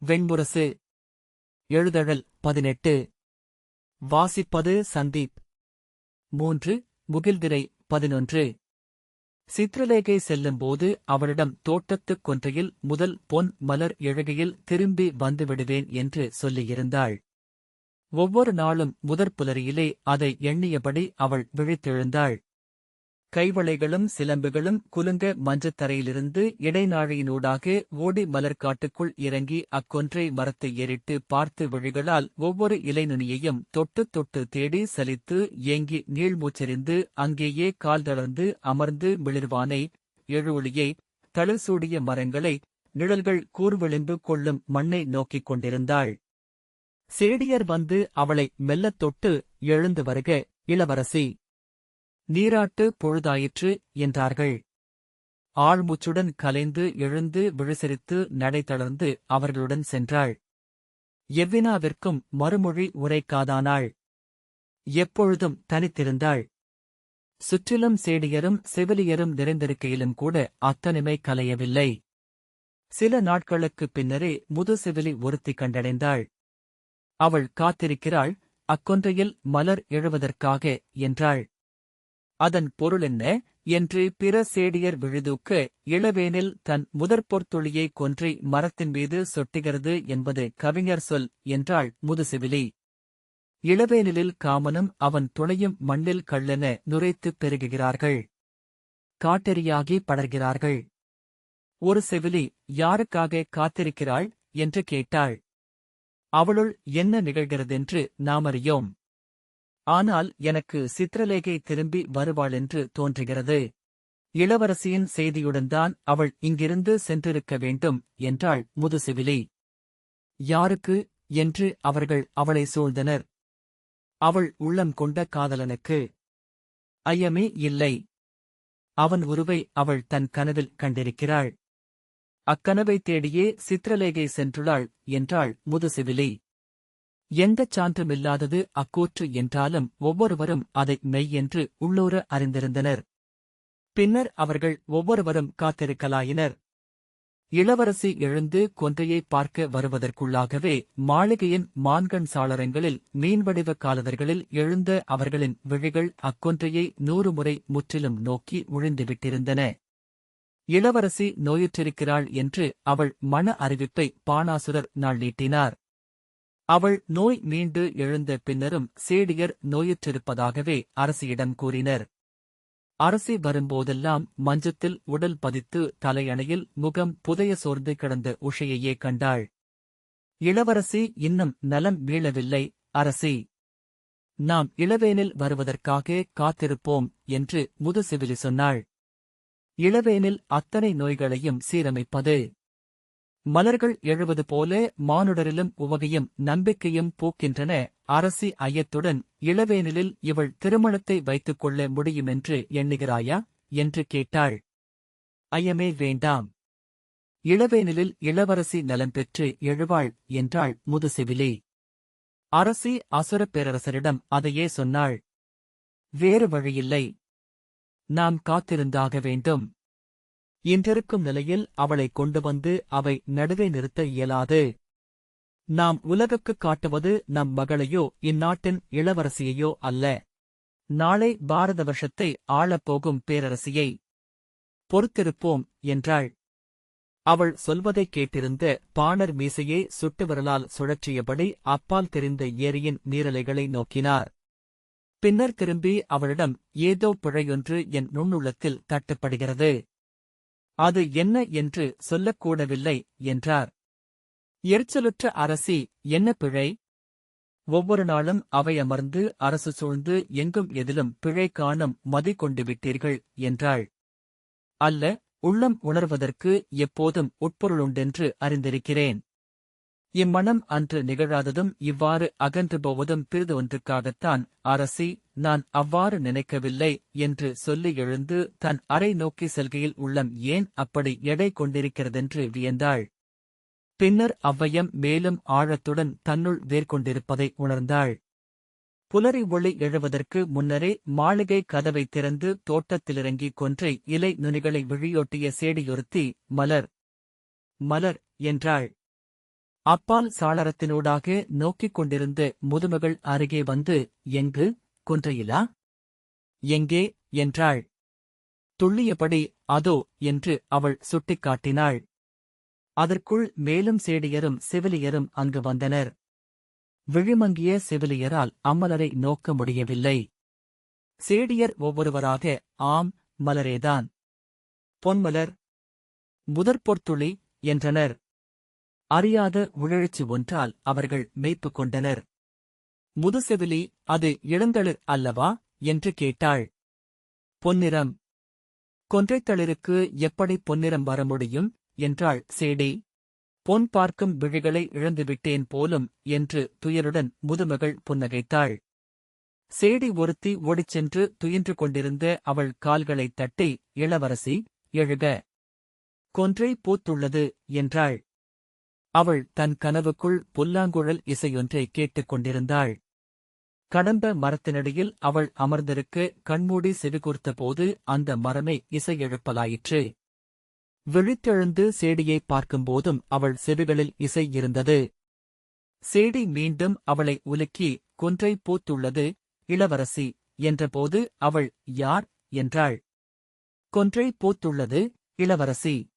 வெண்முரசு. எழுதழல் 18. வாசிப்பது சந்தீப். 3. முகில்திரை 11. சித்ரலேகை செல்லும்போது அவளிடம் தோட்டத்துக் கொன்றையில் முதல் பொன் மலர் எழுகையில் திரும்பி வந்துவிடுவேன் என்று சொல்லியிருந்தாள். ஒவ்வொரு நாளும் முதற்புலரியிலே அதை எண்ணியபடி அவள் விழித்தெழுந்தாள். கைவளைகளும் சிலம்புகளும் குலுங்க மஞ்சத்தரையிலிருந்து இடைநாழியினூடாக ஓடி மலர்காட்டுக்குள் இறங்கி அக்கொன்றை மரத்தை ஏறிட்டு பார்த்து விழிகளால் ஒவ்வொரு இலைநுனியையும் தொட்டு தொட்டு தேடி சலித்து ஏங்கி நீள்மூச்செறிந்து அங்கேயே கால் தளர்ந்து அமர்ந்து மிளிர்வானை, எழுஒளியை, தளிர்சூடிய மரங்களை, நிழல்கள் கூர்விளிம்பு கொள்ளும் மண்ணை நோக்கிக் கொண்டிருந்தாள். சேடியர் வந்து அவளை மெல்லத் தொட்டு, எழுந்து வருக, இளவரசி. நீராட்டு பொழுதாயிற்று என்றார்கள். ஆழ்மூச்சுடன் கலைந்து எழுந்து விழிசெறித்து நடை தளர்ந்து அவர்களுடன் சென்றாள். எவ்வினாவிற்கும் மறுமொழி உரைக்காதானாள். எப்பொழுதும் தனித்திருந்தாள். சுற்றிலும் சேடியரும் செவிலியரும் நிறைந்திருக்கையிலும் கூட அத்தனிமை கலையவில்லை. சில நாட்களுக்குப் பின்னரே முது செவிலி ஒருத்தி கண்டடைந்தாள். அவள் காத்திருக்கிறாள், அக்கொன்றையில் மலர் எழுவதற்காக என்றாள். அதன் பொருளென்ன என்று பிற சேடியர் விழுதூக்க, இளவேனில் தன் முதற்பொற்துளியை கொன்றை மரத்தின் மீது சொட்டுகிறது என்பது கவிஞர் சொல் என்றாள் முதுசெவிலி. இளவேனிலில் காமனும் அவன் துணையும் மண்ணில் கள்ளென நுரைத்துப் பெருகுகிறார்கள். காட்டெரியாகி படர்கிறார்கள். ஒரு செவிலி, யாருக்காக காத்திருக்கிறாள் என்று கேட்டாள். அவளுள் என்ன நிகழ்கிறதென்று நாமறியோம். ஆனால் எனக்கு சித்ரலேகை திரும்பி வருவாளென்று தோன்றுகிறது. இளவரசியின் செய்தியுடன்தான் அவள் இங்கிருந்து சென்றிருக்க வேண்டும் என்றாள் முதுசெவிலி. யாருக்கு என்று அவர்கள் அவளை சூழ்ந்தனர். அவள் உள்ளம் கொண்ட காதலனுக்கு. ஐயமே இல்லை. அவன் உருவை அவள் தன் கனவில் கண்டிருக்கிறாள். அக்கனவை தேடியே சித்ரலேகை சென்றுள்ளாள் என்றாள் முதுசெவிலி. எந்தச் சான்றுமில்லாதது அக்கூற்று என்றாலும் ஒவ்வொருவரும் அதை மெய் என்று உள்ளூர அறிந்திருந்தனர். பின்னர் அவர்கள் ஒவ்வொருவரும் காத்திருக்கலாயினர். இளவரசி எழுந்து கொன்றையை பார்க்க வருவதற்குள்ளாகவே மாளிகையின் மான்கண் சாளரங்களில் மீன்வடிவ காலதர்களில் எழுந்த அவர்களின் விழிகள் அக்கொன்றையை 100 முறை முற்றிலும் நோக்கி உழிந்துவிட்டிருந்தன. இளவரசி நோயுற்றிருக்கிறாள் என்று அவள் மன அறிவிப்பை பாணாசுரர் நாள் நீட்டினார். அவள் நோய் மீண்டு எழுந்த பின்னரும் சேடியர் நோயுற்றிருப்பதாகவே அரசியிடம் கூறினர். அரசி வரும்போதெல்லாம் மஞ்சத்தில் உடல் பதித்து தலையணையில் முகம் புதைய சோர்ந்து கிடந்த உஷையையே கண்டாள். இளவரசி இன்னும் நலம் மீளவில்லை, அரசி. நாம் இளவேனில் வருவதற்காக காத்திருப்போம் என்று முதுசெவிலி சொன்னாள். இளவேனில் அத்தனை நோய்களையும் சீரமைப்பது. மலர்கள் எழுவது போல மானுடரிலும் உவகையும் நம்பிக்கையும் பூக்கின்றன. அரசி ஐயத்துடன், இளவேனிலில் இவள் திருமணத்தை வைத்துக் கொள்ள முடியுமென்று எண்ணுகிறாயா என்று கேட்டாள். ஐயமே வேண்டாம். இளவேனிலில் இளவரசி நலம் பெற்று எழுவாள் என்றாள் முதுசெவிலி. அரசி அசுரப் பேரரசரிடம் அதையே சொன்னாள். வேறு வழியில்லை. நாம் காத்திருந்தாக வேண்டும். இன்றிருக்கும் நிலையில் அவளை கொண்டு வந்து அவை நடுவே நிறுத்த இயலாது. நாம் உலகுக்குக் காட்டுவது நம் மகளையோ இந்நாட்டின் இளவரசியையோ அல்ல. நாளை பாரத வருஷத்தை ஆளப்போகும் பேரரசியை. பொறுத்திருப்போம் என்றாள். அவள் சொல்வதைக் கேட்டிருந்த பாணர் மீசையை சுட்டு விரலால் சுழற்றியபடி அப்பால் தெரிந்த ஏரியின் நீரலைகளை நோக்கினார். பின்னர் திரும்பி அவளிடம், ஏதோ பிழையொன்று என் நுண்ணுள்ளத்தில் தட்டுப்படுகிறது. அது என்ன என்று சொல்லக்கூடவில்லை என்றார். எரிச்சலுற்ற அரசி, என்ன பிழை? ஒவ்வொரு நாளும் அவை அமர்ந்து அரசு சூழ்ந்து எங்கும் எதிலும் பிழை காணும் மதி கொண்டு விட்டீர்கள் என்றாள். அல்ல, உள்ளம் உணர்வதற்கு எப்போதும் உட்பொருளுண்டென்று அறிந்திருக்கிறேன். இம்மணம் அன்று நிகழாததும் இவ்வாறு அகன்று போவதும் பிறிது ஒன்றுக்காகத்தான் அரசி, நான் அவ்வாறு நினைக்கவில்லை என்று சொல்லி எழுந்து தன் அறை நோக்கி செல்கையில் உள்ளம் ஏன் அப்படி எடை கொண்டிருக்கிறதென்று வியந்தாள். பின்னர் அவ்வையம் மேலும் ஆழத்துடன் தன்னுள் வேர்கொண்டிருப்பதை உணர்ந்தாள். புலரி ஒளி எழுவதற்கு முன்னரே மாளிகை கதவை திறந்து தோட்டத்திலிறங்கி கொன்றை இலை நுனிகளை விழியோட்டிய சேடியொருத்தி, மலர், மலர் என்றாள். அப்பால் சாளரத்தினூடாக நோக்கிக் கொண்டிருந்த முதுமகள் அருகே வந்து, எங்கு, குன்றையிலா? எங்கே? என்றாள். துள்ளியபடி, அதோ, என்று அவள் சுட்டிக்காட்டினாள். அதற்குள் மேலும் சேடியரும் செவிலியரும் அங்கு வந்தனர். விழிமங்கிய செவிலியரால் அம்மலரை நோக்க முடியவில்லை. சேடியர் ஒவ்வொருவராக, ஆம், மலரேதான். பொன்மலர், முதற்பொற்துளி என்றனர். அறியாத உழழ்ச்சி ஒன்றால் அவர்கள் மெய்ப்பு கொண்டனர். முதுசெவிலி, அது இளந்தளிர் அல்லவா? என்று கேட்டாள். பொன்னிறம். கொன்றைத்தளிருக்கு எப்படி பொன்னிறம் வர முடியும்? என்றாள் சேடி. பொன் பார்க்கும் விழிகளை இழந்துவிட்டேன் போலும் என்று துயருடன் முதுமகள் புன்னகைத்தாள். சேடி ஒருத்தி ஓடிச் சென்று துயின்று கொண்டிருந்த அவள் கால்களைத் தட்டி, இளவரசி, எழுக. கொன்றை பூத்துள்ளது என்றாள். அவள் தன் கனவுக்குள் புல்லாங்குழல் இசையொன்றை கேட்டுக் கொண்டிருந்தாள். கடம்ப மரத்தினடியில் அவள் அமர்ந்திருக்க கண்மூடி செவிகூர்த்தபோது அந்த மரமே இசை எழுப்பலாயிற்று. விழித்தெழுந்து சேடியை பார்க்கும்போதும் அவள் செவிகளில் இசை இருந்தது. சேடி மீண்டும் அவளை உலுக்கி, கொன்றை பூத்துள்ளது, இளவரசி என்றபோது அவள், யார்? என்றாள். கொன்றை பூத்துள்ளது, இளவரசி.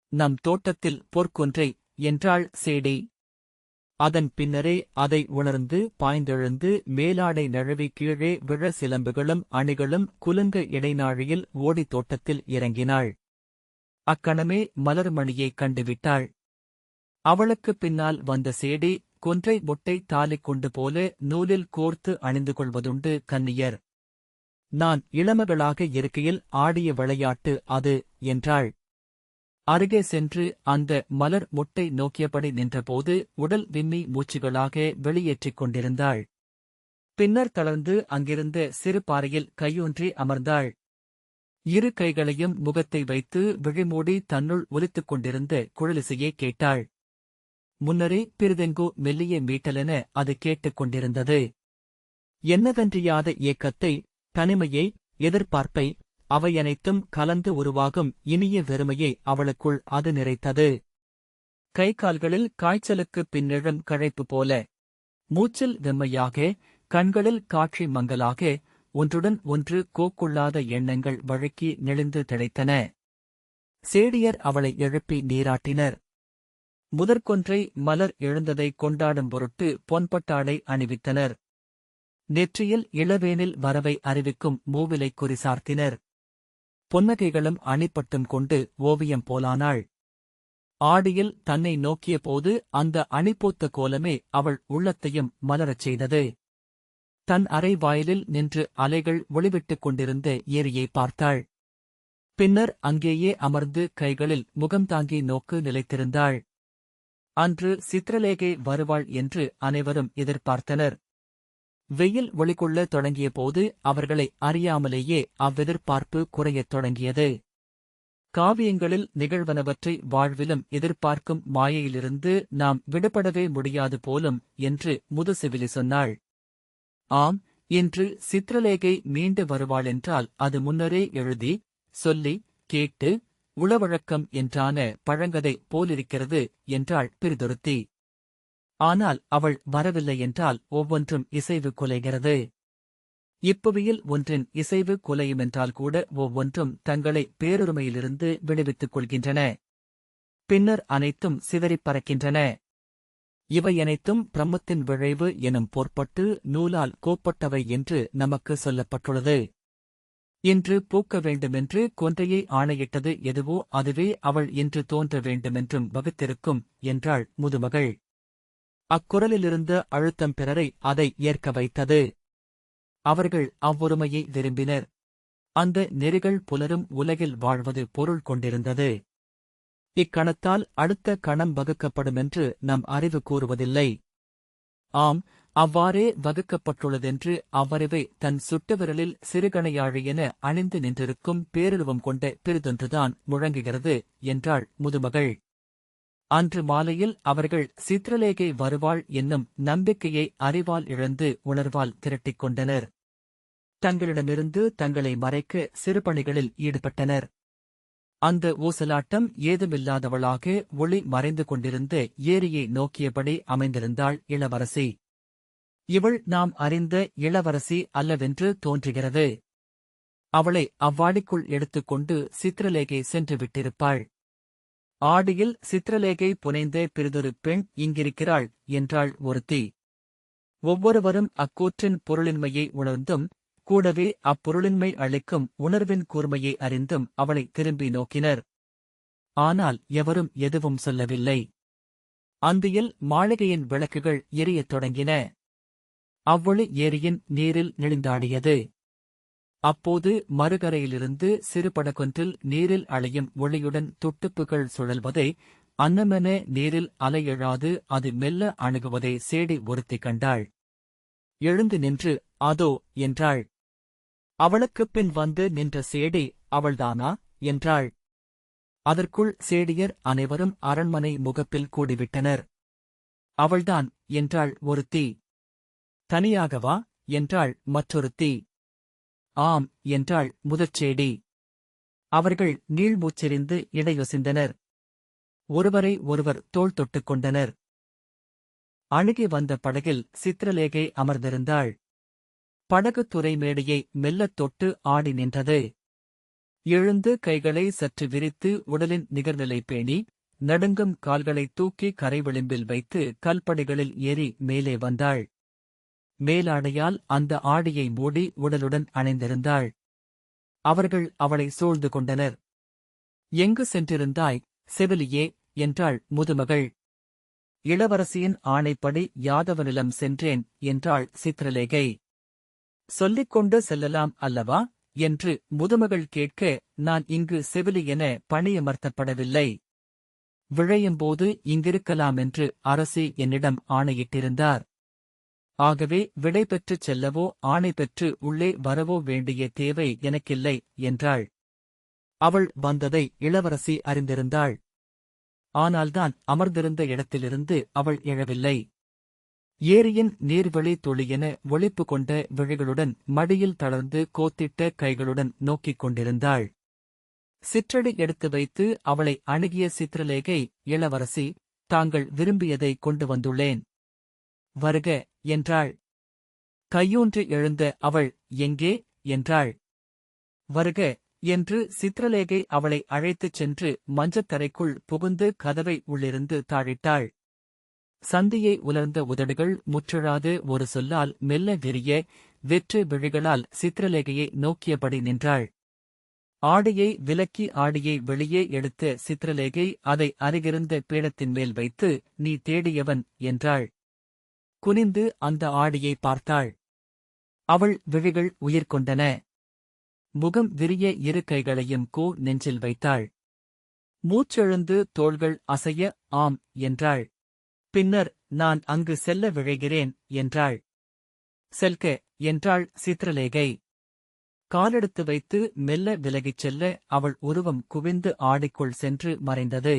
நம் தோட்டத்தில் பொற்கொன்றை என்றாள் சேடி. அதன் பின்னரே அதை உணர்ந்து பாய்ந்தெழுந்து மேலாடை நழுவி கீழே விழ சிலம்புகளும் அணிகளும் குலுங்க இடைநாழியில் ஓடி தோட்டத்தில் இறங்கினாள். அக்கணமே மலர்மணியைக் கண்டுவிட்டாள். அவளுக்குப் பின்னால் வந்த சேடி, கொன்றை மொட்டை தாலி கொண்டு போல நூலில் கோர்த்து அணிந்து கொள்வதுண்டு கன்னியர். நான் இளமகளாக இருக்கையில் ஆடிய விளையாட்டு அது என்றாள். அருகே சென்று அந்த மலர் மொட்டை நோக்கியபடி நின்றபோது உடல் விம்மி மூச்சுகளாக வெளியேற்றிக் கொண்டிருந்தாள். பின்னர் தளர்ந்து அங்கிருந்த சிறு பாறையில் கையூன்றி அமர்ந்தாள். இரு கைகளையும் முகத்தை வைத்து விழிமூடி தன்னுள் ஒலித்துக் கொண்டிருந்த குழலிசையை கேட்டாள். முன்னரே பிறிதெங்கோ மெல்லிய மீட்டலென அது கேட்டுக் கொண்டிருந்தது. என்னதன்றியாத ஏக்கத்தை, தனிமையை, எதிர்பார்ப்பை, அவையனைத்தும் கலந்து உருவாகும் இனிய வெறுமையை அவளுக்குள் அது நிறைத்தது. கை கால்களில் காய்ச்சலுக்குப் பின்னெழும் கழைப்பு போல. மூச்சில் வெம்மையாக, கண்களில் காட்சி மங்கலாக, ஒன்றுடன் ஒன்று கோக்குள்ளாத எண்ணங்கள் வழுக்கி நெளிந்து திளைத்தன. சேடியர் அவளை எழுப்பி நீராட்டினர். முதற்கொன்றை மலர் எழுந்ததை கொண்டாடும் பொருட்டு பொன்பட்டாடை அணிவித்தனர். நெற்றியில் இளவேனில் வரவை அறிவிக்கும் மூவிலை குறி சார்த்தினர். பொன்னகைகளும் அணிப்பட்டும் கொண்டு ஓவியம் போலானாள். ஆடியில் தன்னை நோக்கிய போது அந்த அணிபோத்த கோலமே அவள் உள்ளத்தையும் மலரச் செய்தது. தன் அறை வாயிலில் நின்று அலைகள் ஒளிவிட்டுக் கொண்டிருந்த ஏரியை பார்த்தாள். பின்னர் அங்கேயே அமர்ந்து கைகளில் முகம் தாங்கி நோக்கு நிலைத்திருந்தாள். அன்று சித்ரலேகை வருவாள் என்று அனைவரும் எதிர்பார்த்தனர். வெயில் ஒளிகொள்ள தொடங்கிய போது அவர்களை அறியாமலேயே அவ்வெதிர்பார்ப்பு குறையத் தொடங்கியது. காவியங்களில் நிகழ்வனவற்றை வாழ்விலும் எதிர்பார்க்கும் மாயையிலிருந்து நாம் விடுபடவே முடியாது போலும் என்று முதுசெவிலி சொன்னாள். ஆம், இன்று சித்ரலேகை மீண்டு வருவாளென்றால் அது முன்னரே எழுதி, சொல்லி, கேட்டு, உளவழக்கம் என்றான பழங்கதை போலிருக்கிறது என்றாள் பிறிதொருத்தி. ஆனால் அவள் வரவில்லை என்றால் ஒவ்வொன்றும் இசைவு குலைகிறது. இப்புவியில் ஒன்றின் இசைவு குலையுமென்றால் கூட ஒவ்வொன்றும் தங்களை பேருரிமையிலிருந்து விடுவித்துக் கொள்கின்றன. பின்னர் அனைத்தும் சிதறிப் பறக்கின்றன. இவையனைத்தும் பிரம்மத்தின் விழைவு எனும் போர்ப்பட்டு நூலால் கோப்பட்டவை என்று நமக்கு சொல்லப்பட்டுள்ளது. இன்று பூக்க வேண்டுமென்று கொன்றையை ஆணையிட்டது எதுவோ அதுவே அவள் இன்று தோன்ற வேண்டுமென்றும் வகுத்திருக்கும் என்றாள் முதுமகள். அக்குரலிலிருந்த அழுத்தம் பிறரை அதை ஏற்க வைத்தது. அவர்கள் அவ்வொருமையை விரும்பினர். அந்த நெறிகள் புலரும் உலகில் வாழ்வது பொருள் கொண்டிருந்தது. இக்கணத்தால் அடுத்த கணம் வகுக்கப்படுமென்று நம் அறிவு கூறுவதில்லை. ஆம், அவ்வாறே வகுக்கப்பட்டுள்ளதென்று அவ்வறிவை தன் சுட்டுவிரலில் சிறுகணையாழியென அணிந்து நின்றிருக்கும் பேருருவம் கொண்ட பிறிதொன்றுதான் முழங்குகிறது என்றாள் முதுமகள். அன்று மாலையில் அவர்கள் சித்ரலேகை வருவாள் என்னும் நம்பிக்கையை அறிவால் இழந்து உணர்வால் திரட்டிக் கொண்டனர். தங்களிடமிருந்து தங்களை மறைக்க சிறுபணிகளில் ஈடுபட்டனர். அந்த ஊசலாட்டம் ஏதுமில்லாதவளாக ஒளி மறைந்து கொண்டிருந்த ஏரியை நோக்கியபடி அமைந்திருந்தாள் இளவரசி. இவள் நாம் அறிந்த இளவரசி அல்லவென்று தோன்றுகிறது. அவளை அவ்வாடிக்குள் எடுத்துக்கொண்டு சித்திரலேகை சென்று விட்டிருப்பாள். ஆடியில் சித்திரலேகை புனைந்த பிறிதொரு பெண் இங்கிருக்கிறாள் என்றாள் ஒருத்தி. ஒவ்வொருவரும் அக்கூற்றின் பொருளின்மையை உணர்ந்தும் கூடவே அப்பொருளின்மை அளிக்கும் உணர்வின் கூர்மையை அறிந்தும் அவளை திரும்பி நோக்கினர். ஆனால் எவரும் எதுவும் சொல்லவில்லை. அந்தியில் மாளிகையின் விளக்குகள் எரியத் தொடங்கின. அவ்வொளி ஏரியின் நீரில் நெளிந்தாடியது. அப்போது மறுகரையிலிருந்து சிறுபடகொன்றில் நீரில் அலையும் ஒளியுடன் துட்டுப்புகள் சுழல்வதை, அன்னமென நீரில் அலை எழாது அது மெல்ல அணுகுவதை சேடி ஒருத்தி கண்டாள். எழுந்து நின்று அதோ என்றாள். அவளுக்குப் பின் வந்து நின்ற சேடி அவள்தானா என்றாள். அதற்குள் சேடியர் அனைவரும் அரண்மனை முகப்பில் கூடிவிட்டனர். அவள்தான் என்றாள் ஒருத்தி. தனியாகவா என்றாள் மற்றொருத்தி. ஆம் என்றாள் முதற்சேடி. அவர்கள் நீள்மூச்செறிந்து இடையொசிந்தனர். ஒருவரை ஒருவர் தோள் தொட்டுக் கொண்டனர். அணுகி வந்த படகில் சித்திரலேகை அமர்ந்திருந்தாள். படகு துறை மேடையை மெல்லத் தொட்டு ஆடி நின்றது. எழுந்து கைகளை சற்று விரித்து உடலின் நிகர்நிலை பேணி, நடுங்கும் கால்களை தூக்கி கரை விளிம்பில் வைத்து கல்படிகளில் ஏறி மேலே வந்தாள். மேலாடையால் அந்த ஆடியை மூடி உடலுடன் அணைந்திருந்தாள். அவர்கள் அவளை சூழ்ந்து கொண்டனர். எங்கு சென்றிருந்தாய் செவிலியே என்றாள் முதுமகள். இளவரசியின் ஆணைப்படி யாதவனிலம் சென்றேன் என்றாள் சித்திரலேகை. சொல்லிக்கொண்டு செல்லலாம் அல்லவா என்று முதுமகள் கேட்க, நான் இங்கு செவிலி என பணியமர்த்தப்படவில்லை. விழையும்போது இங்கிருக்கலாமென்று அரசி என்னிடம் ஆணையிட்டிருந்தார். ஆகவே விடை பெற்றுச் செல்லவோ ஆணை பெற்று உள்ளே வரவோ வேண்டிய தேவை எனக்கில்லை என்றாள். அவள் வந்ததை இளவரசி அறிந்திருந்தாள். ஆனால்தான் அமர்ந்திருந்த இடத்திலிருந்து அவள் எழவில்லை. ஏரியின் நீர்வழி தொளியென ஒளிப்பு கொண்ட விழிகளுடன் மடியில் தளர்ந்து கோத்திட்ட கைகளுடன் நோக்கிக் கொண்டிருந்தாள். சிற்றடி எடுத்து வைத்து அவளை அணுகிய சித்திரலேகை, இளவரசி, தாங்கள் விரும்பியதை கொண்டு வந்துள்ளேன். வருக என்றாள். கையூன்றி எழுந்த அவள், எங்கே என்றாள். வருக என்று சித்திரலேகை அவளை அழைத்துச் சென்று மஞ்சத்தரைக்குள் புகுந்து கதவை உள்ளிருந்து தாழிட்டாள். சந்தியை உலர்ந்த உதடுகள் முற்றழாது ஒரு சொல்லால் மெல்ல விரிய வெற்று விழிகளால் சித்திரலேகையை நோக்கியபடி நின்றாள். ஆடியை விலக்கி ஆடியை வெளியே எடுத்த சித்திரலேகை அதை அருகிருந்த பீடத்தின் மேல் வைத்து, நீ தேடியவன் என்றாள். குனிந்து அந்த ஆடியை பார்த்தாள். அவள் விழிகள் உயிர் கொண்டன. முகம் விரிய இரு கைகளையும் நெஞ்சில் வைத்தாள். மூச்செழுந்து தோள்கள் அசைய ஆம் என்றாள். பின்னர், நான் அங்கு செல்ல விழைகிறேன் என்றாள். செல்க என்றாள் சித்திரலேகை. காலெடுத்து வைத்து மெல்ல விலகிச் செல்ல அவள் உருவம் குவிந்து ஆடிக்குள் சென்று மறைந்தது.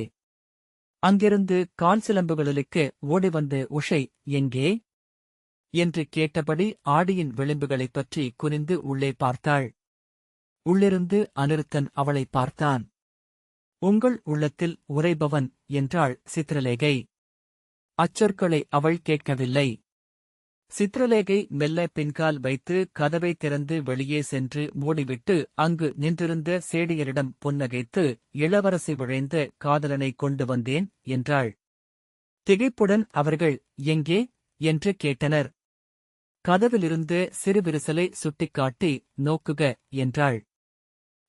அங்கிருந்து கால் சிலம்புகளிலுக்கு ஓடிவந்த உஷை எங்கே என்று கேட்டபடி ஆடியின் விளிம்புகளைப் பற்றி குனிந்து உள்ளே பார்த்தாள். உள்ளிருந்து அனிருத்தன் அவளை பார்த்தான். உங்கள் உள்ளத்தில் உறைபவன் என்றாள் சித்திரலேகை. அச்சொற்களை அவள் கேட்கவில்லை. சித்திரலேகை மெல்ல பின்கால் வைத்து கதவை திறந்து வெளியே சென்று மூடிவிட்டு அங்கு நின்றிருந்த சேடியரிடம் புன்னகைத்து, இளவரசி விழைந்த காதலனை கொண்டு வந்தேன் என்றாள். திகைப்புடன் அவர்கள், எங்கே என்று கேட்டனர். கதவிலிருந்த சிறுவிரிசலை சுட்டிக்காட்டி, நோக்குக என்றாள்.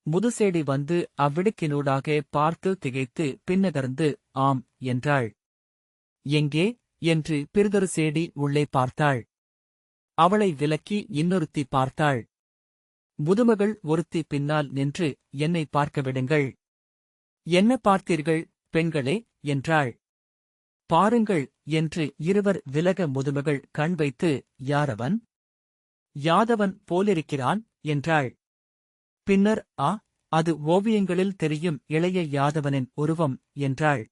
முதுசேடி வந்து அவ்விடுக்கினூடாக பார்த்து திகைத்து பின்னகர்ந்து, ஆம் என்றாள். எங்கே என்று பிறிதொரு சேடி உள்ளே பார்த்தாள். அவளை விலக்கி இன்னொருத்தி பார்த்தாள். முதுமகள் ஒருத்தி பின்னால் நின்று, என்னை பார்க்க விடுங்கள். என்ன பார்த்தீர்கள் பெண்களே என்றாள். பாருங்கள் என்று இருவர் விலக முதுமகள் கண் வைத்து, யாரவன்? யாதவன் போலிருக்கிறான் என்றாள். பின்னர், அது ஓவியங்களில் தெரியும் இளைய யாதவனின் உருவம் என்றாள்.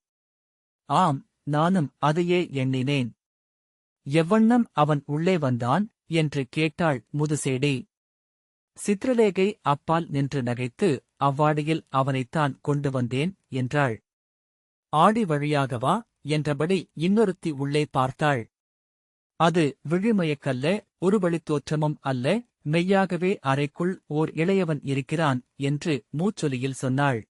ஆம், நானும் அதையே எண்ணினேன். எவ்வண்ணம் அவன் உள்ளே வந்தான் என்று கேட்டாள் முதுசேடி. சித்ரலேகை அப்பால் நின்று நகைத்து, அவ்வாடியில் அவனைத்தான் கொண்டு வந்தேன் என்றாள். ஆடி வழியாகவா என்றபடி இன்னொருத்தி உள்ளே பார்த்தாள். அது விழிமயக்கல்ல, ஒரு வழித்தோற்றமும் அல்ல, மெய்யாகவே அறைக்குள் ஓர் இளையவன் இருக்கிறான் என்று மூச்சொலியில் சொன்னாள்.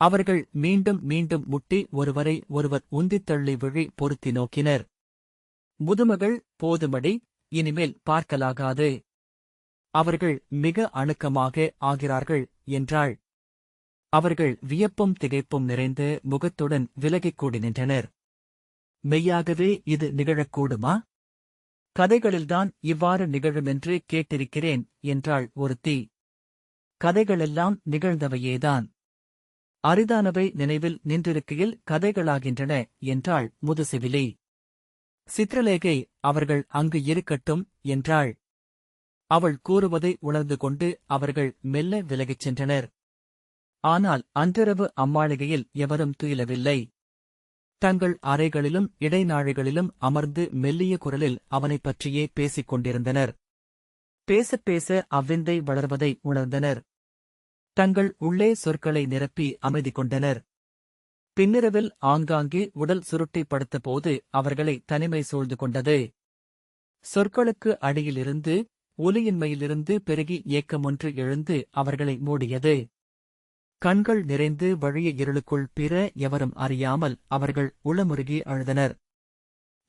அவர்கள் மீண்டும் மீண்டும் முட்டி ஒருவரை ஒருவர் உந்தித் தள்ளி விழி பொருத்தி நோக்கினர். முதுமகள், போதுமடி, இனிமேல் பார்க்கலாகாது. அவர்கள் மிக அணுக்கமாக ஆகிறார்கள் என்றாள். அவர்கள் வியப்பும் திகைப்பும் நிறைந்த முகத்துடன் விலகிக் கூடி நின்றனர். மெய்யாகவே இது நிகழக்கூடுமா? கதைகளில்தான் இவ்வாறு நிகழுமென்று கேட்டிருக்கிறேன் என்றாள் ஒருத்தி. கதைகளெல்லாம் நிகழ்ந்தவையேதான். அரிதானவை நினைவில் நின்றிருக்கையில் கதைகளாகின்றன என்றாள் முதுசெவிலி. சித்ரலேகை, அவர்கள் அங்கு இருக்கட்டும் என்றாள். அவள் கூறுவதை உணர்ந்து கொண்டு அவர்கள் மெல்ல விலகிச் சென்றனர். ஆனால் அன்றிரவு அம்மாளிகையில் எவரும் துயிலவில்லை. தங்கள் அறைகளிலும் இடைநாழிகளிலும் அமர்ந்து மெல்லிய குரலில் அவனைப் பற்றியே பேசிக் கொண்டிருந்தனர். பேசப் பேச அவ்விந்தை வளர்வதை உணர்ந்தனர். தங்கள் உள்ளே சொற்களை நிரப்பி அமைதி கொண்டனர். பின்னிரவில் ஆங்காங்கே உடல் சுருட்டி படுத்தபோது அவர்களை தனிமை சூழ்ந்து கொண்டது. சொற்களுக்கு அடியிலிருந்து, ஒலியின்மையிலிருந்து பெருகி ஏக்கமொன்று எழுந்து அவர்களை மூடியது. கண்கள் நிறைந்து வழிய இருளுக்குள் பிற எவரும் அறியாமல் அவர்கள் உளமுருகி அழுதனர்.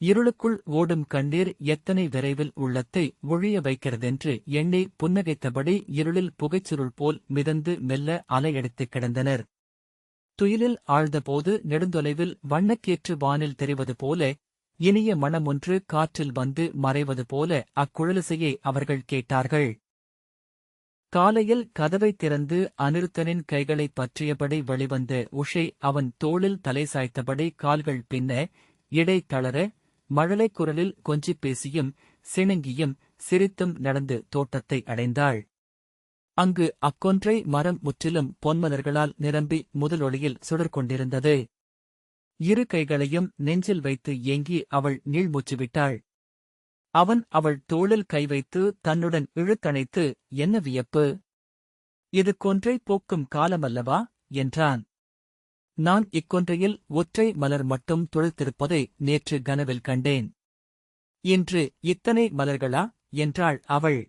இருளுக்குள் ஓடும் கண்ணீர் எத்தனை விரைவில் உள்ளத்தை ஒழிய வைக்கிறதென்று எண்ணி புன்னகைத்தபடி இருளில் புகைச்சுருள் போல் மிதந்து மெல்ல அலையடித்துக் கிடந்தனர். துயிலில் ஆழ்ந்தபோது நெடுந்தொலைவில் வண்ணக்கேற்று வானில் தெரிவது போல, இனிய மணமொன்று காற்றில் வந்து மறைவது போல அக்குழலிசையை அவர்கள் கேட்டார்கள். காலையில் கதவைத் திறந்து அனிருத்தனின் கைகளைப் பற்றியபடி வெளிவந்த உஷை அவன் தோளில் தலை சாய்த்தபடி கால்கள் பின்ன, இடை தளர, மழலைக் குரலில் கொஞ்சிப் பேசியும் சிணுங்கியும் சிரித்தும் நடந்து தோட்டத்தை அடைந்தாள். அங்கு அக்கொன்றை மரம் முற்றிலும் பொன்மலர்களால் நிரம்பி முதலொளியில் சுடர்கொண்டிருந்தது. இரு கைகளையும் நெஞ்சில் வைத்து ஏங்கி அவள் நீள்மூச்சுவிட்டாள். அவன் அவள் தோளில் கை வைத்து தன்னுடன் இழுத்தணைத்து, என்ன வியப்பு! இது கொன்றை போக்கும் காலமல்லவா என்றான். நான் இக்கொன்றையில் ஒற்றை மலர் மட்டும் துளிர்த்திருப்பதை நேற்று கனவில் கண்டேன். இன்று இத்தனை மலர்களா என்றாள் அவள்.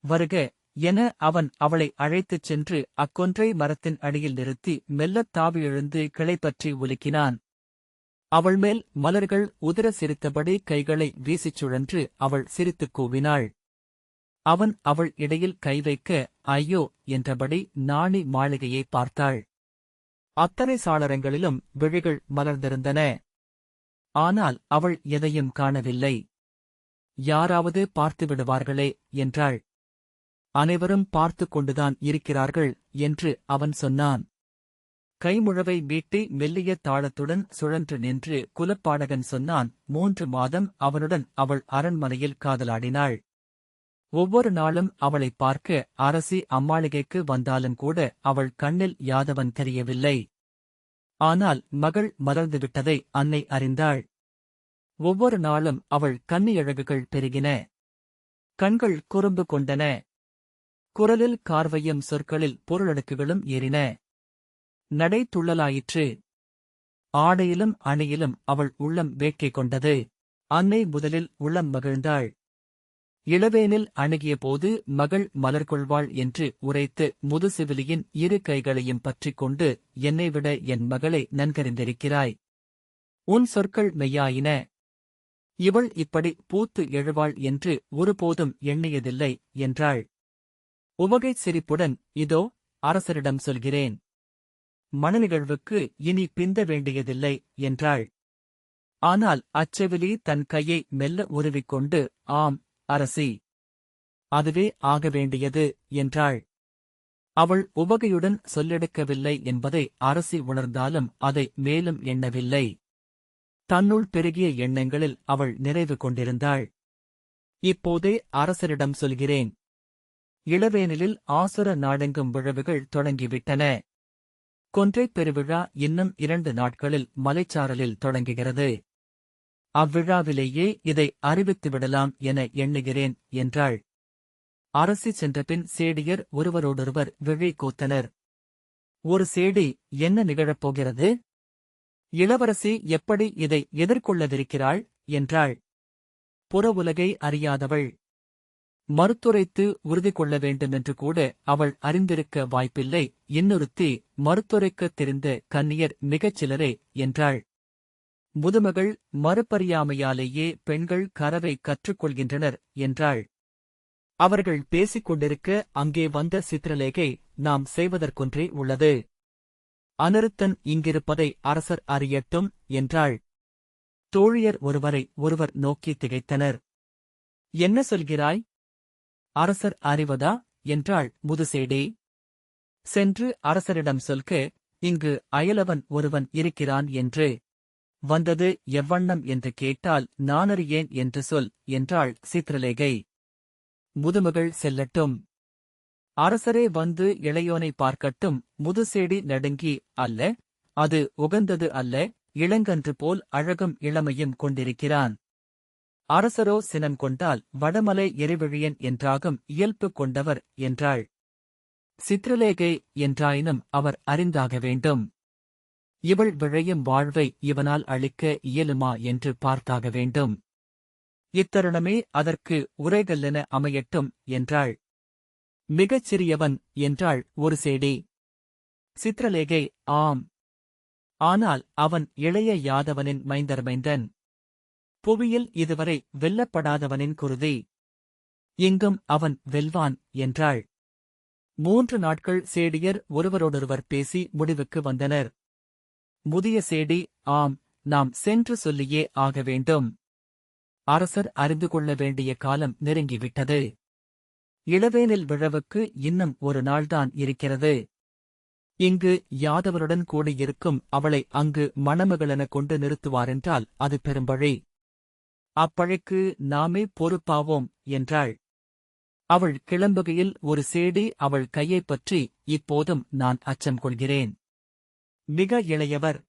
வருக என அவன் அவளை அழைத்துச் சென்று அக்கொன்றை மரத்தின் அடியில் நிறுத்தி மெல்லத் தாவி எழுந்து கிளைப்பற்றி உலுக்கினான். அவள் மேல் மலர்கள் உதிர சிரித்தபடி கைகளை வீசிச் சுழன்று அவள் சிரித்துக் கூவினாள். அவன் அவள் இடையில் கை வைக்க ஐயோ என்றபடி நாணி மாளிகையை பார்த்தாள். அத்தனை சாளரங்களிலும் விழிகள் மலர்ந்திருந்தன. ஆனால் அவள் எதையும் காணவில்லை. யாராவது பார்த்து விடுவார்களே என்றாள். அனைவரும் பார்த்து கொண்டுதான் இருக்கிறார்கள் என்று அவன் சொன்னான். கைமுழவை மீட்டி மெல்லிய தாளத்துடன் சுழன்று நின்று குலப்பாடகன் சொன்னான். 3 மாதம் அவனுடன் அவள் அரண்மனையில் காதலாடினாள். ஒவ்வொரு நாளும் அவளைப் பார்க்க அரசி அம்மாளிகைக்கு வந்தாலும் கூட அவள் கண்ணில் யாதவன் தெரியவில்லை. ஆனால் மகள் மலர்ந்துவிட்டதை அன்னை அறிந்தாள். ஒவ்வொரு நாளும் அவள் கன்னியழகுகள் பெருகின. கண்கள் குறும்பு கொண்டன. குரலில் கார்வையும் சொற்களில் பொருளடுக்குகளும் ஏறின. நடை துள்ளலாயிற்று. ஆடையிலும் அணியிலும் அவள் உள்ளம் வேட்கை கொண்டது. அன்னை முதலில் உள்ளம் மகிழ்ந்தாள். இளவேனில் அணுகிய போது மகள் மலர்கொள்வாள் என்று உரைத்து முதுசிவிலியின் இரு கைகளையும் பற்றிக் கொண்டு, என்னை விட என் மகளை நன்கறிந்திருக்கிறாய். உன் சொற்கள் மெய்யாயின. இவள் இப்படி பூத்து எழுவாள் என்று ஒருபோதும் எண்ணியதில்லை என்றாள். உவகைச் சிரிப்புடன், இதோ அரசரிடம் சொல்கிறேன். மணநிகழ்வுக்கு இனி பிந்த வேண்டியதில்லை என்றாள். ஆனால் அச்செவிலி தன் கையை மெல்ல உருவிக்கொண்டு, ஆம் அரசி, அதுவே ஆக வேண்டியது என்றாள். அவள் உவகையுடன் சொல்லெடுக்கவில்லை என்பதை அரசி உணர்ந்தாலும் அதை மேலும் எண்ணவில்லை. தன்னுள் பெருகிய எண்ணங்களில் அவள் நிறைவு கொண்டிருந்தாள். இப்போதே அரசரிடம் சொல்கிறேன். இளவேனிலில் ஆசுர நாடெங்கும் விழவுகள் தொடங்கிவிட்டன. கொன்றைப் பெருவிழா இன்னும் 2 நாட்களில் மலைச்சாரலில் தொடங்குகிறது. அவ்விழாவிலேயே இதை அறிவித்துவிடலாம் என எண்ணுகிறேன் என்றாள். அரசி சென்றபின் சேடியர் ஒருவரோடொருவர் விழி கூத்தனர். ஒரு சேடி, என்ன நிகழப்போகிறது? இளவரசி எப்படி இதை எதிர்கொள்ளவிருக்கிறாள் என்றாள். புற உலகை அறியாதவள். மறுத்துரைத்து உறுதி கொள்ள வேண்டுமென்று கூட அவள் அறிந்திருக்க வாய்ப்பில்லை. இன்னொருத்தி, மறுத்துரைக்கத் தெரிந்த கன்னியர் மிகச் சிலரே என்றாள். முதுமகள், மறுப்பறியாமையாலேயே பெண்கள் கரவை கற்றுக்கொள்கின்றனர் என்றாள். அவர்கள் பேசிக் கொண்டிருக்க அங்கே வந்த சித்திரலேகை, நாம் செய்வதற்கொன்றே உள்ளது. அநிருத்தன் இங்கிருப்பதை அரசர் அறியட்டும் என்றாள். தோழியர் ஒருவரை ஒருவர் நோக்கி திகைத்தனர். என்ன சொல்கிறாய்? அரசர் அறிவதா என்றாள் முதுசேடி. சென்று அரசரிடம் சொல்க, இங்கு அயலவன் ஒருவன் இருக்கிறான் என்று. வந்தது எவ்வண்ணம் என்று கேட்டால் நானறியேன் என்று சொல் என்றாள் சித்திரலேகை. முதுமகள் செல்லட்டும். அரசரே வந்து இளையோனை பார்க்கட்டும். முதுசேடி நடுங்கி, அல்ல, அது உகந்தது அல்ல, இளங்கன்று போல் அழகும் இளமையும் கொண்டிருக்கிறான். அரசரோ சினம் கொண்டால் வடமலை எரிவிழியன் என்றாகும் இயல்பு கொண்டவர் என்றாள். சித்திரலேகை, என்றாயினும் அவர் அறிந்தாக வேண்டும். இவள் விழையும் வாழ்வை இவனால் அளிக்க இயலுமா என்று பார்த்தாக வேண்டும். இத்தருணமே அதற்கு உரைகல்லென அமையட்டும் என்றாள். மிகச் சிறியவன் என்றாள் ஒரு சேடி. சித்திரலேகை, ஆம். ஆனால் அவன் இளைய யாதவனின் மைந்தன். புவியில் இதுவரை வெல்லப்படாதவனின் குருதி. இங்கும் அவன் வெல்வான் என்றாள். 3 நாட்கள் சேடியர் ஒருவரோடொருவர் பேசி முடிவுக்கு வந்தனர். முதிய சேடி, ஆம், நாம் சென்று சொல்லியே ஆக வேண்டும். அரசர் அறிந்து கொள்ள வேண்டிய காலம் நெருங்கிவிட்டது. இளவேனில் விழவுக்கு இன்னும் ஒரு நாள்தான் இருக்கிறது. இங்கு யாதவருடன் கூடியிருக்கும் அவளை அங்கு மணமகளென கொண்டு நிறுத்துவாரென்றால் அது பெரும்பழி. அப்பழைக்கு நாமே பொறுப்பாவோம் என்றாள். அவள் கிளம்புகையில் ஒரு சேடி அவள் கையைப் பற்றி, இப்போதும் நான் அச்சம் கொள்கிறேன். மிக இளையவர்.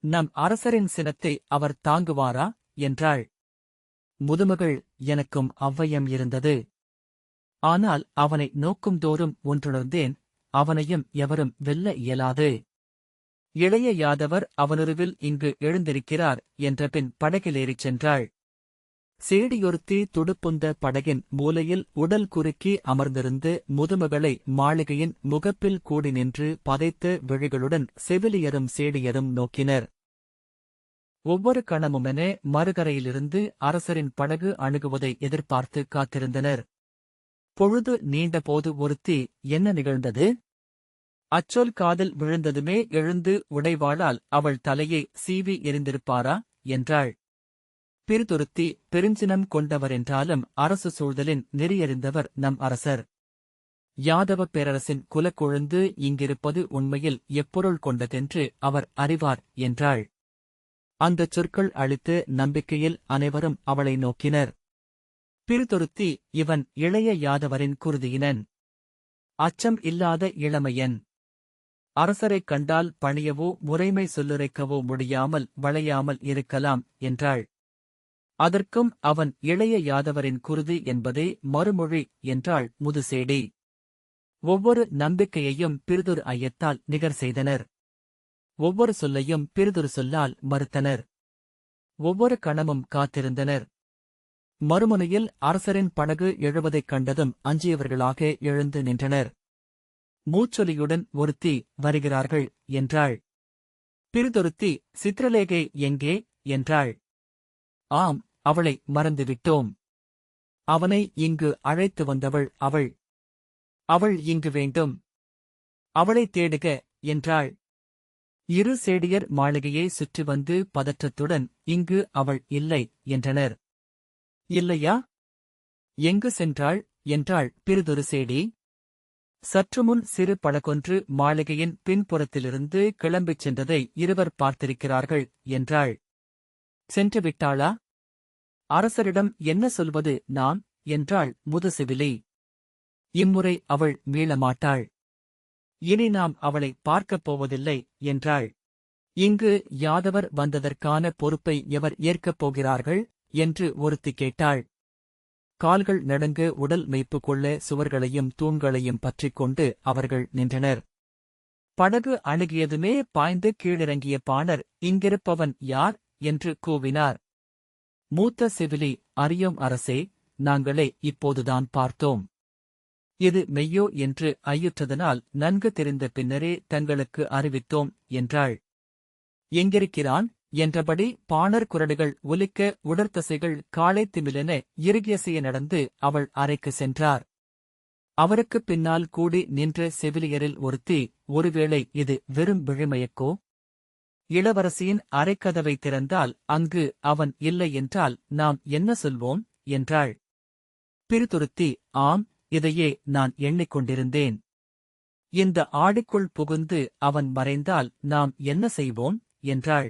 நம் அரசரின் சினத்தை அவர் தாங்குவாரா என்றாள். முதுமகள், எனக்கும் அவ்வையம் இருந்தது. ஆனால் அவனை நோக்கும்தோறும் ஒன்றுணர்ந்தேன், அவனையும் எவரும் வெல்ல இயலாது. இளைய யாதவர் அவனுருவில் இங்கு எழுந்திருக்கிறார் என்றபின் படகிலேறிச் சென்றாள். சேடியொருத்தி துடுப்புந்த படகின் மூலையில் உடல் குறுக்கி அமர்ந்திருந்து முதுமகளை மாளிகையின் முகப்பில் கூடி நின்று பதைத்த விழிகளுடன் செவிலியரும் சேடியரும் நோக்கினர். ஒவ்வொரு கணமுமென மறுகரையிலிருந்து அரசரின் படகு அணுகுவதை எதிர்பார்த்து காத்திருந்தனர். பொழுது நீண்டபோது ஒருத்தி, என்ன நிகழ்ந்தது? அச்சொல் காதில் விழுந்ததுமே எழுந்து உடைவாளால் அவள் தலையை சீவி எறிந்திருப்பாரா என்றாள். பிறிதொருத்தி, பெருஞ்சினம் கொண்டவரென்றாலும் அரசு சூழ்தலின் நெறியறிந்தவர் நம் அரசர். யாதவப் பேரரசின் குலக்கொழுந்து இங்கிருப்பது உண்மையில் எப்பொருள் கொண்டதென்று அவர் அறிவார் என்றாள். அந்தச் சொற்கள் அளித்து நம்பிக்கையில் அனைவரும் அவளை நோக்கினர். பிறிதொருத்தி, இவன் இளைய யாதவரின் குருதியினன். அச்சம் இல்லாத இளமையன். அரசரைக் கண்டால் பணியவோ முறைமை சொல்லுரைக்கவோ முடியாமல் வளையாமல் இருக்கலாம் என்றாள். அதற்கும் அவன் இளைய யாதவரின் குருதி என்பதே மறுமொழி என்றாள் முதுசேடி. ஒவ்வொரு நம்பிக்கையையும் பிறிதொரு ஐயத்தால் நிகர் செய்தனர். ஒவ்வொரு சொல்லையும் பிறிதொரு சொல்லால் மறுத்தனர். ஒவ்வொரு கணமும் காத்திருந்தனர். மறுமுனையில் அரசரின் படகு எழுவதைக் கண்டதும் அஞ்சியவர்களாக எழுந்து நின்றனர். மூச்சொலியுடன் ஒருத்தி, வருகிறார்கள் என்றாள். பிறிதொருத்தி, சித்திரலேகை எங்கே என்றாள். ஆம், அவளை மறந்துவிட்டோம். அவனை இங்கு அழைத்து வந்தவள் அவள். அவள் இங்கு வேண்டும். அவளைத் தேடுக என்றாள். இரு சேடியர் மாளிகையை சுற்றி வந்து பதற்றத்துடன், இங்கு அவள் இல்லை என்றனர். இல்லையா? எங்கு சென்றாள் என்றாள் பிறிதொரு சேடி. சற்றுமுன் சிறு படகொன்று மாளிகையின் பின்புறத்திலிருந்து கிளம்பிச் சென்றதை இருவர் பார்த்திருக்கிறார்கள் என்றாள். சென்று விட்டாளா? அரசரிடம் என்ன சொல்வது நான் என்றாள் முதுசெவிலி. இம்முறை அவள் மீளமாட்டாள். இனி நாம் அவளை பார்க்கப் போவதில்லை என்றாள். இங்கு யாதவர் வந்ததற்கான பொறுப்பை எவர் ஏற்கப் போகிறார்கள் என்று ஒருத்தி கேட்டாள். கால்கள் நடுங்க உடல் மெய்ப்பு கொள்ள சுவர்களையும் தூண்களையும் பற்றிக் கொண்டு அவர்கள் நின்றனர். படகு அணுகியதுமே பாய்ந்து கீழிறங்கிய பாணர், இங்கிருப்பவன் யார் என்று கூவினார். மூத்த செவிலி, அறியோம் அரசே, நாங்களே இப்போதுதான் பார்த்தோம். இது மெய்யோ என்று ஐயுற்றதனால் நன்கு தெரிந்த பின்னரே தங்களுக்கு அறிவித்தோம் என்றாள். எங்கிருக்கிறான் என்றபடி பாணர் குரடுகள் ஒலிக்க உடற்தசைகள் காலை திமிலென இறுகியசைய நடந்து அவள் அறைக்கு சென்றார். அவருக்குப் பின்னால் கூடி நின்ற செவிலியரில் ஒருத்தி, ஒருவேளை இது வெறும் விழிமயக்கோ? இளவரசியின் அறைக்கதவை திறந்தால் அங்கு அவன் இல்லை என்றால் நாம் என்ன சொல்வோம் என்றாள். பிரிதுருத்தி, ஆம், இதையே நான் எண்ணிக்கொண்டிருந்தேன். இந்த ஆடிக்குள் புகுந்து அவன் மறைந்தால் நாம் என்ன செய்வோம் என்றாள்.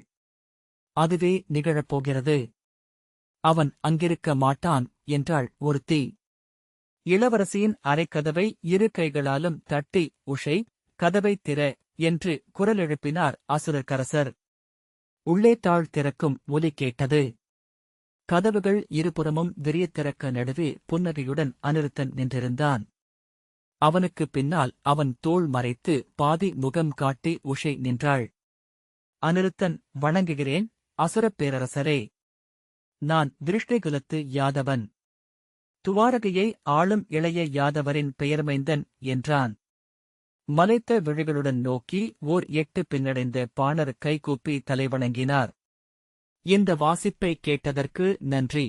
அதுவே நிகழப்போகிறது. அவன் அங்கிருக்க மாட்டான் என்றாள் ஒருத்தி. இளவரசியின் அறைக்கதவை இரு கைகளாலும் தட்டி, உஷை, கதவைத் திற என்று குரல் எழுப்பினார் அசுரக்கரசர். உள்ளே தாழ் திறக்கும் ஒலி கேட்டது. கதவுகள் இருபுறமும் விரியத் திறக்க நடுவே புன்னகையுடன் அநிருத்தன் நின்றிருந்தான். அவனுக்குப் பின்னால் அவன் தோள் மறைத்து பாதி முகம் காட்டி உஷை நின்றாள். அநிருத்தன், வணங்குகிறேன் அசுரப் பேரரசரே. நான் விருஷ்டிகுலத்து யாதவன். துவாரகையை ஆளும் இளைய யாதவரின் பெயர்மைந்தன் என்றான். மலைத்த விழிகளுடன் நோக்கி ஓர் 8 பின்னடைந்த பாணர் கைகூப்பி தலைவணங்கினார். இந்த வாசிப்பை கேட்டதற்கு நன்றி.